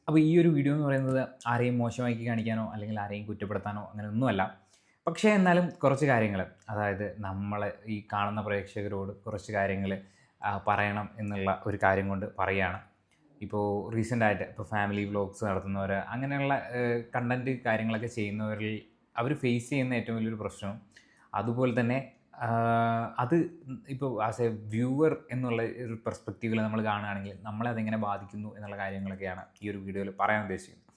അപ്പോൾ ഈ ഒരു വീഡിയോ എന്ന് പറയുന്നത് ആരെയും മോശമാക്കി കാണിക്കാനോ അല്ലെങ്കിൽ ആരെയും കുറ്റപ്പെടുത്താനോ അങ്ങനെ ഒന്നുമല്ല. പക്ഷേ എന്നാലും കുറച്ച് കാര്യങ്ങൾ, അതായത് നമ്മൾ ഈ കാണുന്ന പ്രേക്ഷകരോട് കുറച്ച് കാര്യങ്ങൾ പറയണം എന്നുള്ള ഒരു കാര്യം കൊണ്ട് പറയുകയാണ്. ഇപ്പോൾ റീസെൻ്റായിട്ട് ഇപ്പോൾ ഫാമിലി വ്ളോഗ്സ് നടത്തുന്നവർ, അങ്ങനെയുള്ള കണ്ടൻറ്റ് കാര്യങ്ങളൊക്കെ ചെയ്യുന്നവരിൽ അവർ ഫേസ് ചെയ്യുന്ന ഏറ്റവും വലിയൊരു പ്രശ്നം, അതുപോലെ തന്നെ അത് ഇപ്പോൾ ആസ് എ വ്യൂവർ എന്നുള്ള ഒരു പെർസ്പെക്റ്റീവിൽ നമ്മൾ കാണുകയാണെങ്കിൽ നമ്മളെ അതെങ്ങനെ ബാധിക്കുന്നു എന്നുള്ള കാര്യങ്ങളൊക്കെയാണ് ഈ ഒരു വീഡിയോയിൽ പറയാൻ ഉദ്ദേശിക്കുന്നത്.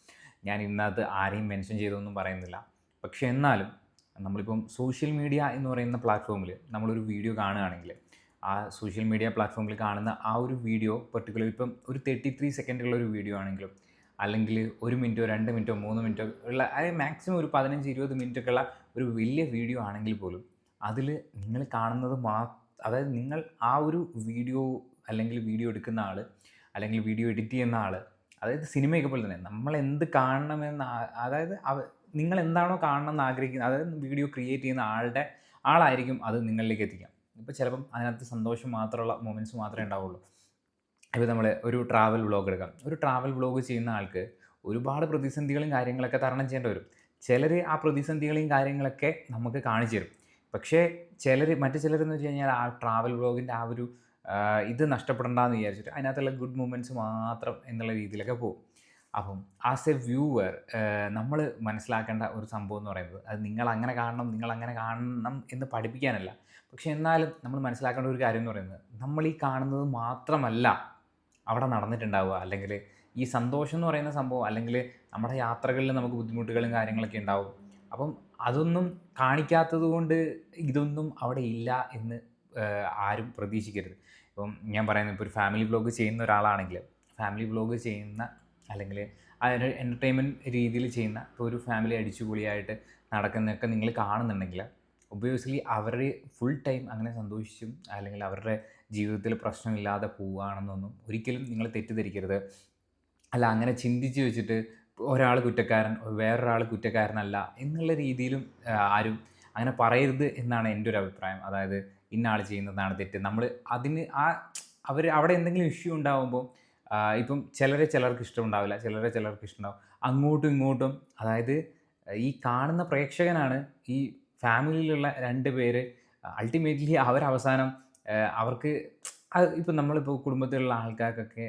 ഞാൻ ഇന്നത്തെ ആരെയും മെൻഷൻ ചെയ്തൊന്നും പറയുന്നില്ല. പക്ഷേ എന്നാലും നമ്മളിപ്പം സോഷ്യൽ മീഡിയ എന്ന് പറയുന്ന പ്ലാറ്റ്ഫോമിൽ നമ്മളൊരു വീഡിയോ കാണുകയാണെങ്കിൽ ആ സോഷ്യൽ മീഡിയ പ്ലാറ്റ്ഫോമിൽ കാണുന്ന ആ ഒരു വീഡിയോ പെർട്ടിക്കുലർ ഇപ്പം ഒരു 33 സെക്കൻഡുള്ള ഒരു വീഡിയോ ആണെങ്കിലും, അല്ലെങ്കിൽ 1 മിനിറ്റോ 2 മിനിറ്റോ 3 മിനിറ്റോ ഉള്ള, അതായത് മാക്സിമം ഒരു 15-20 മിനിറ്റൊക്കെ ഉള്ള ഒരു വലിയ വീഡിയോ ആണെങ്കിൽ പോലും അതിൽ നിങ്ങൾ കാണുന്നത് അതായത് നിങ്ങൾ ആ ഒരു വീഡിയോ അല്ലെങ്കിൽ വീഡിയോ എടുക്കുന്ന ആൾ അല്ലെങ്കിൽ വീഡിയോ എഡിറ്റ് ചെയ്യുന്ന ആൾ, അതായത് സിനിമയൊക്കെ പോലെ തന്നെ നമ്മളെന്ത് കാണണമെന്ന് അതായത് നിങ്ങൾ എന്താണോ കാണണമെന്ന് ആഗ്രഹിക്കുന്നത്, അതായത് വീഡിയോ ക്രിയേറ്റ് ചെയ്യുന്ന ആളായിരിക്കും അത് നിങ്ങളിലേക്ക് എത്തിക്കാം. ഇപ്പോൾ ചിലപ്പം അതിനകത്ത് സന്തോഷം മാത്രമുള്ള മൊമെൻറ്റ്സ് മാത്രമേ ഉണ്ടാവുള്ളൂ. ഇപ്പോൾ നമ്മൾ ഒരു ട്രാവൽ വ്ളോഗ് എടുക്കാം. ഒരു ട്രാവൽ വ്ളോഗ് ചെയ്യുന്ന ആൾക്ക് ഒരുപാട് പ്രതിസന്ധികളും കാര്യങ്ങളൊക്കെ തരണം ചെയ്യേണ്ടി വരും. ചിലർ ആ പ്രതിസന്ധികളെയും കാര്യങ്ങളൊക്കെ നമുക്ക് കാണിച്ചു തരും. പക്ഷേ മറ്റു ചിലരെന്ന് വെച്ച് കഴിഞ്ഞാൽ ആ ട്രാവൽ വ്ളോഗിൻ്റെ ആ ഒരു ഇത് നഷ്ടപ്പെടണ്ടെന്ന് വിചാരിച്ചിട്ട് അതിനകത്തുള്ള ഗുഡ് മൊമെൻറ്റ്സ് മാത്രം എന്നുള്ള രീതിയിലൊക്കെ പോകും. അപ്പം ആസ് എ വ്യൂവർ നമ്മൾ മനസ്സിലാക്കേണ്ട ഒരു സംഭവം എന്ന് പറയുന്നത്, അത് നിങ്ങളങ്ങനെ കാണണം എന്ന് പഠിപ്പിക്കാനല്ല. പക്ഷേ എന്നാലും നമ്മൾ മനസ്സിലാക്കേണ്ട ഒരു കാര്യം എന്ന് പറയുന്നത്, നമ്മൾ ഈ കാണുന്നത് മാത്രമല്ല അവിടെ നടന്നിട്ടുണ്ടാവുക. അല്ലെങ്കിൽ ഈ സന്തോഷം എന്ന് പറയുന്ന സംഭവം, അല്ലെങ്കിൽ നമ്മുടെ യാത്രകളിൽ നമുക്ക് ബുദ്ധിമുട്ടുകളും കാര്യങ്ങളൊക്കെ ഉണ്ടാവും. അപ്പം അതൊന്നും കാണിക്കാത്തത് കൊണ്ട് ഇതൊന്നും അവിടെ ഇല്ല എന്ന് ആരും പ്രതീക്ഷിക്കരുത്. ഇപ്പം ഞാൻ പറയുന്നത്, ഇപ്പോൾ ഒരു ഫാമിലി വ്ളോഗ് ചെയ്യുന്ന ഒരാളാണെങ്കിൽ, ഫാമിലി വ്ളോഗ് ചെയ്യുന്ന അല്ലെങ്കിൽ ആ ഒരു എൻ്റർടൈൻമെൻറ്റ് രീതിയിൽ ചെയ്യുന്ന ഇപ്പോൾ ഒരു ഫാമിലി അടിച്ചുപൊളിയായിട്ട് നടക്കുന്നതൊക്കെ നിങ്ങൾ കാണുന്നുണ്ടെങ്കിൽ, ഒബ്വിയസ്ലി അവർ ഫുൾ ടൈം അങ്ങനെ സന്തോഷിച്ചും അല്ലെങ്കിൽ അവരുടെ ജീവിതത്തിൽ പ്രശ്നമില്ലാതെ പോവുകയാണെന്നൊന്നും ഒരിക്കലും നിങ്ങൾ തെറ്റിദ്ധരിക്കരുത്. അല്ല, അങ്ങനെ ചിന്തിച്ച് വെച്ചിട്ട് ഒരാൾ കുറ്റക്കാരൻ വേറൊരാൾ കുറ്റക്കാരനല്ല എന്നുള്ള രീതിയിലും ആരും അങ്ങനെ പറയരുത് എന്നാണ് എൻ്റെ ഒരു അഭിപ്രായം. അതായത് ഇന്ന ആൾ ചെയ്യുന്നതാണ് തെറ്റ്, നമ്മൾ അതിന് അവിടെ എന്തെങ്കിലും ഇഷ്യൂ ഉണ്ടാകുമ്പോൾ ഇപ്പം ചിലർക്ക് ഇഷ്ടമുണ്ടാവില്ല, ചിലർക്ക് ഇഷ്ടമുണ്ടാവും. അങ്ങോട്ടും ഇങ്ങോട്ടും, അതായത് ഈ കാണുന്ന പ്രേക്ഷകനാണ് ഈ ഫാമിലിയിലുള്ള 2 പേര്. അൾട്ടിമേറ്റ്ലി അവരവസാനം അവർക്ക് ഇപ്പം നമ്മളിപ്പോൾ കുടുംബത്തിലുള്ള ആൾക്കാർക്കൊക്കെ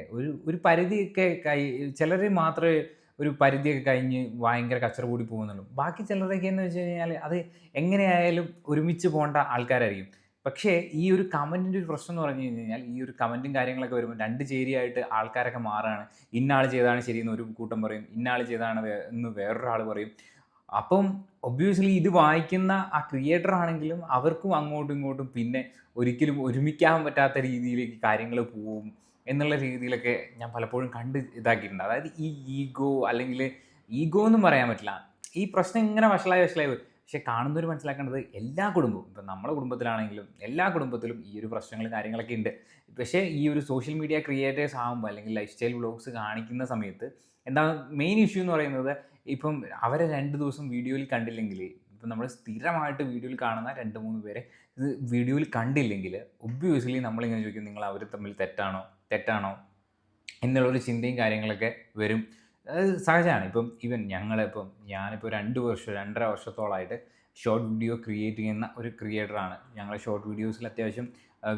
ഒരു പരിധിയൊക്കെ ചിലർ മാത്രമേ ഒരു പരിധിയൊക്കെ കഴിഞ്ഞ് ഭയങ്കര കച്ചറ കൂടി പോകുന്നുള്ളൂ. ബാക്കി ചിലരൊക്കെ എന്ന് വെച്ച് കഴിഞ്ഞാൽ അത് എങ്ങനെയായാലും ഒരുമിച്ച് പോകേണ്ട ആൾക്കാരായിരിക്കും. പക്ഷേ ഈ ഒരു കമൻറ്റിൻ്റെ ഒരു പ്രശ്നം എന്ന് പറഞ്ഞു കഴിഞ്ഞാൽ, ഈ ഒരു കമൻറ്റും കാര്യങ്ങളൊക്കെ വരുമ്പോൾ 2 ചേരിയായിട്ട് ആൾക്കാരൊക്കെ മാറുകയാണ്. ഇന്ന ആൾ ചെയ്തതാണ് ശരിയെന്ന് ഒരു കൂട്ടം പറയും, ഇന്ന ആൾ ചെയ്തതാണ് എന്ന് വേറൊരാൾ പറയും. അപ്പം ഒബ്വിയസ്ലി ഇത് വായിക്കുന്ന ആ ക്രിയേറ്റർ ആണെങ്കിലും അവർക്കും അങ്ങോട്ടും ഇങ്ങോട്ടും പിന്നെ ഒരിക്കലും ഒരുമിക്കാൻ പറ്റാത്ത രീതിയിലേക്ക് കാര്യങ്ങൾ പോവും എന്നുള്ള രീതിയിലൊക്കെ ഞാൻ പലപ്പോഴും ഇതാക്കിയിട്ടുണ്ട്. അതായത് ഈ അല്ലെങ്കിൽ ഈഗോ എന്നും പറയാൻ പറ്റില്ല. ഈ പ്രശ്നം ഇങ്ങനെ വഷളായി വരും. പക്ഷേ കാണുന്നവർ മനസ്സിലാക്കേണ്ടത് എല്ലാ കുടുംബവും, ഇപ്പം നമ്മുടെ കുടുംബത്തിലാണെങ്കിലും എല്ലാ കുടുംബത്തിലും ഈ ഒരു പ്രശ്നങ്ങളും കാര്യങ്ങളൊക്കെ ഉണ്ട്. പക്ഷേ ഈ ഒരു സോഷ്യൽ മീഡിയ ക്രിയേറ്റേഴ്സ് ആകുമ്പോൾ അല്ലെങ്കിൽ ലൈഫ് സ്റ്റൈൽ വ്ളോഗ്സ് കാണിക്കുന്ന സമയത്ത് എന്താണ് മെയിൻ ഇഷ്യൂ എന്ന് പറയുന്നത്, ഇപ്പം അവരെ 2 ദിവസം വീഡിയോയിൽ കണ്ടില്ലെങ്കിൽ, ഇപ്പം നമ്മൾ സ്ഥിരമായിട്ട് വീഡിയോയിൽ കാണുന്ന 2-3 പേരെ ഇത് വീഡിയോയിൽ കണ്ടില്ലെങ്കിൽ ഒബ്വിയസ്ലി നമ്മളിങ്ങനെ ചോദിക്കും, നിങ്ങൾ അവർ തമ്മിൽ തെറ്റാണോ എന്നുള്ളൊരു ചിന്തയും കാര്യങ്ങളൊക്കെ വരും. അത് സഹജമാണ്. ഇപ്പം ഞാനിപ്പോൾ 2-2.5 വർഷത്തോളമായിട്ട് ഷോർട്ട് വീഡിയോ ക്രിയേറ്റ് ചെയ്യുന്ന ഒരു ക്രിയേറ്ററാണ്. ഞങ്ങളുടെ ഷോർട്ട് വീഡിയോസിൽ അത്യാവശ്യം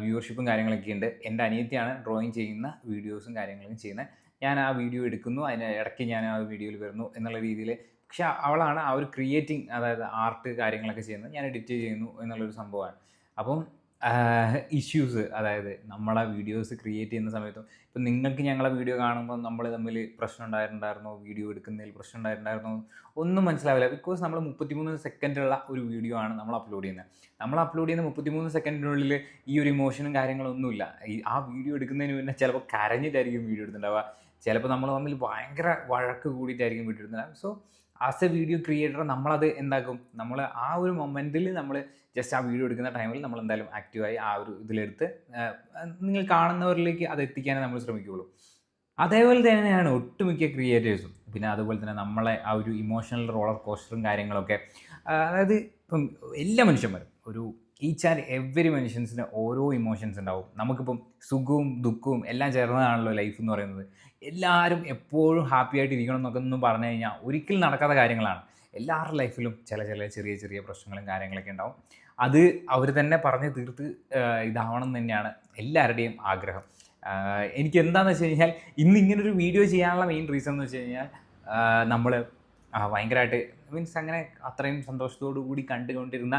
വ്യൂവർഷിപ്പും കാര്യങ്ങളൊക്കെ ഉണ്ട്. എൻ്റെ അനിയത്തിയാണ് ഡ്രോയിങ് ചെയ്യുന്ന വീഡിയോസും കാര്യങ്ങളും ചെയ്യുന്നത്. ഞാൻ ആ വീഡിയോ എടുക്കുന്നു, അതിന് ഇടയ്ക്ക് ഞാൻ ആ വീഡിയോയിൽ വരുന്നു എന്നുള്ള രീതിയിൽ. പക്ഷേ അവളാണ് ആ ഒരു ക്രിയേറ്റിംഗ്, അതായത് ആർട്ട് കാര്യങ്ങളൊക്കെ ചെയ്യുന്നത്, ഞാൻ എഡിറ്റ് ചെയ്യുന്നു എന്നുള്ളൊരു സംഭവമാണ്. അപ്പം ഇഷ്യൂസ്, അതായത് നമ്മളെ വീഡിയോസ് ക്രിയേറ്റ് ചെയ്യുന്ന സമയത്തും ഇപ്പം നിങ്ങൾക്ക് ഞങ്ങളെ വീഡിയോ കാണുമ്പോൾ നമ്മൾ തമ്മിൽ പ്രശ്നം ഉണ്ടായിട്ടുണ്ടായിരുന്നോ, വീഡിയോ എടുക്കുന്നതിൽ പ്രശ്നം ഉണ്ടായിട്ടുണ്ടായിരുന്നോ ഒന്നും മനസ്സിലാവില്ല. ബിക്കോസ് നമ്മൾ 33 സെക്കൻഡുള്ള ഒരു വീഡിയോ ആണ് നമ്മൾ അപ്ലോഡ് ചെയ്യുന്നത്. നമ്മൾ അപ്ലോഡ് ചെയ്യുന്ന 33 സെക്കൻഡിനുള്ളിൽ ഈ ഒരു ഇമോഷനും കാര്യങ്ങളൊന്നുമില്ല. ആ വീഡിയോ എടുക്കുന്നതിന് മുന്നേ ചിലപ്പോൾ കരഞ്ഞിട്ടായിരിക്കും വീഡിയോ എടുത്തിട്ടുണ്ടാവുക, ചിലപ്പോൾ നമ്മൾ തമ്മിൽ ഭയങ്കര വഴക്ക് കൂടിയിട്ടായിരിക്കും വീഡിയോ എടുത്തിട്ടുണ്ടാവുക. So as a video creator നമ്മളത് എന്താക്കും, നമ്മൾ ആ ഒരു മൊമെൻറ്റിൽ നമ്മൾ ജസ്റ്റ് ആ വീഡിയോ എടുക്കുന്ന ടൈമിൽ നമ്മൾ എന്തായാലും ആക്റ്റീവായി ആ ഒരു ഇതിലെടുത്ത് നിങ്ങൾ കാണുന്നവരിലേക്ക് അത് എത്തിക്കാനേ നമ്മൾ ശ്രമിക്കുകയുള്ളൂ. അതേപോലെ തന്നെയാണ് ഒട്ടുമിക്ക ക്രിയേറ്റേഴ്സും. പിന്നെ അതുപോലെ തന്നെ നമ്മളെ ആ ഒരു ഇമോഷണൽ റോളർ കോസ്റ്ററും കാര്യങ്ങളൊക്കെ, അതായത് ഇപ്പം എല്ലാ മനുഷ്യന്മാരും ഈച്ച് ആൻഡ് എവരി മനുഷ്യൻസിന് ഓരോ ഇമോഷൻസ് ഉണ്ടാവും. നമുക്കിപ്പം സുഖവും ദുഃഖവും എല്ലാം ചേർന്നതാണല്ലോ ലൈഫ് എന്ന് പറയുന്നത്. എല്ലാവരും എപ്പോഴും ഹാപ്പി ആയിട്ട് ഇരിക്കണം എന്നൊക്കെ ഒന്നും പറഞ്ഞു കഴിഞ്ഞാൽ ഒരിക്കലും നടക്കാത്ത കാര്യങ്ങളാണ്. എല്ലാവരുടെ ലൈഫിലും ചില ചെറിയ ചെറിയ പ്രശ്നങ്ങളും കാര്യങ്ങളൊക്കെ ഉണ്ടാവും. അത് അവർ തന്നെ പറഞ്ഞ് തീർത്ത് ഇതാവണം എന്ന് തന്നെയാണ് എല്ലാവരുടെയും ആഗ്രഹം. എനിക്കെന്താണെന്ന് വെച്ച് കഴിഞ്ഞാൽ ഇന്ന് ഇങ്ങനൊരു വീഡിയോ ചെയ്യാനുള്ള മെയിൻ റീസൺ എന്ന് വെച്ച് കഴിഞ്ഞാൽ നമ്മൾ ഭയങ്കരമായിട്ട് മീൻസ് അങ്ങനെ അത്രയും സന്തോഷത്തോടു കൂടി കണ്ടുകൊണ്ടിരുന്ന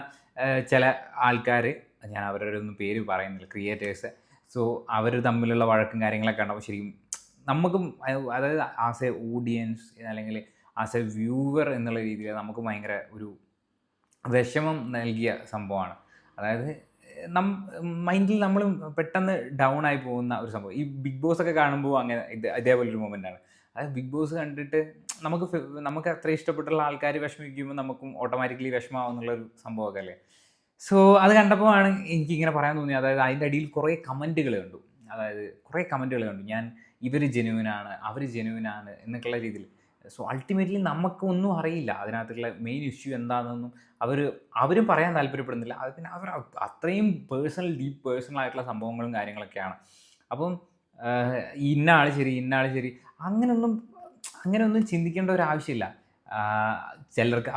ചില ആൾക്കാർ, ഞാൻ അവരുടെ ഒന്നും പേര് പറയുന്നില്ല, ക്രിയേറ്റേഴ്സ്. സോ അവർ തമ്മിലുള്ള വഴക്കും കാര്യങ്ങളൊക്കെ ഉണ്ടാവും. ശരിക്കും നമുക്കും അതായത് ആസ് എ ഓഡിയൻസ് അല്ലെങ്കിൽ ആസ് എ വ്യൂവർ എന്നുള്ള രീതിയിൽ നമുക്ക് ഭയങ്കര ഒരു വിഷമം നൽകിയ സംഭവമാണ്. അതായത് മൈൻഡിൽ നമ്മൾ പെട്ടെന്ന് ഡൗൺ ആയി പോകുന്ന ഒരു സംഭവം. ഈ ബിഗ് ബോസ് ഒക്കെ കാണുമ്പോൾ അങ്ങനെ ഇതേപോലൊരു മൊമെൻ്റാണ്. അതായത് ബിഗ് ബോസ് കണ്ടിട്ട് നമുക്ക് അത്ര ഇഷ്ടപ്പെട്ടുള്ള ആൾക്കാർ വിഷമിക്കുമ്പോൾ നമുക്കും ഓട്ടോമാറ്റിക്കലി വിഷമാവും എന്നുള്ളൊരു സംഭവമൊക്കെ അല്ലേ. സോ അത് കണ്ടപ്പോൾ ആണ് എനിക്കിങ്ങനെ പറയാൻ തോന്നിയത്. അതായത് അതിൻ്റെ അടിയിൽ കുറേ കമൻറ്റുകൾ കണ്ടു. ഞാൻ ഇവർ ജെന്യുവിനാണ്, അവർ ജെന്യുവിനാണ് എന്നൊക്കെയുള്ള രീതിയിൽ. സോ അൾട്ടിമേറ്റ്ലി നമുക്കൊന്നും അറിയില്ല അതിനകത്തുള്ള മെയിൻ ഇഷ്യൂ എന്താണെന്നൊന്നും അവരും പറയാൻ താല്പര്യപ്പെടുന്നില്ല. അത് പിന്നെ അവർ അത്രയും ഡീപ്പ് പേഴ്സണൽ ആയിട്ടുള്ള സംഭവങ്ങളും കാര്യങ്ങളൊക്കെയാണ്. അപ്പം ഇന്ന ആൾ ശരി അങ്ങനെയൊന്നും ചിന്തിക്കേണ്ട ഒരു ആവശ്യമില്ല. ചിലർക്ക്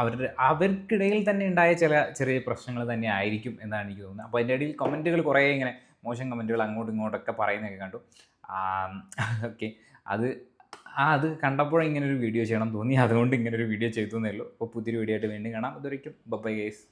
അവർക്കിടയിൽ തന്നെ ഉണ്ടായ ചില ചെറിയ പ്രശ്നങ്ങൾ തന്നെ ആയിരിക്കും എന്നാണ് എനിക്ക് തോന്നുന്നത്. അപ്പോൾ അതിൻ്റെ ഇടയിൽ കമൻറ്റുകൾ കുറേ ഇങ്ങനെ മോശം കമൻറ്റുകൾ അങ്ങോട്ടും ഇങ്ങോട്ടൊക്കെ പറയുന്നതൊക്കെ കണ്ടു. ഓക്കെ, അത് കണ്ടപ്പോൾ ഇങ്ങനൊരു വീഡിയോ ചെയ്യണം തോന്നി. അതുകൊണ്ട് ഇങ്ങനൊരു വീഡിയോ ചെയ്തു എന്നേ ഉള്ളൂ. അപ്പോൾ പുതിയൊരു വീഡിയോ ആയിട്ട് വീണ്ടും കാണാം. അതുവരേക്കും ബൈ ഗൈസ്.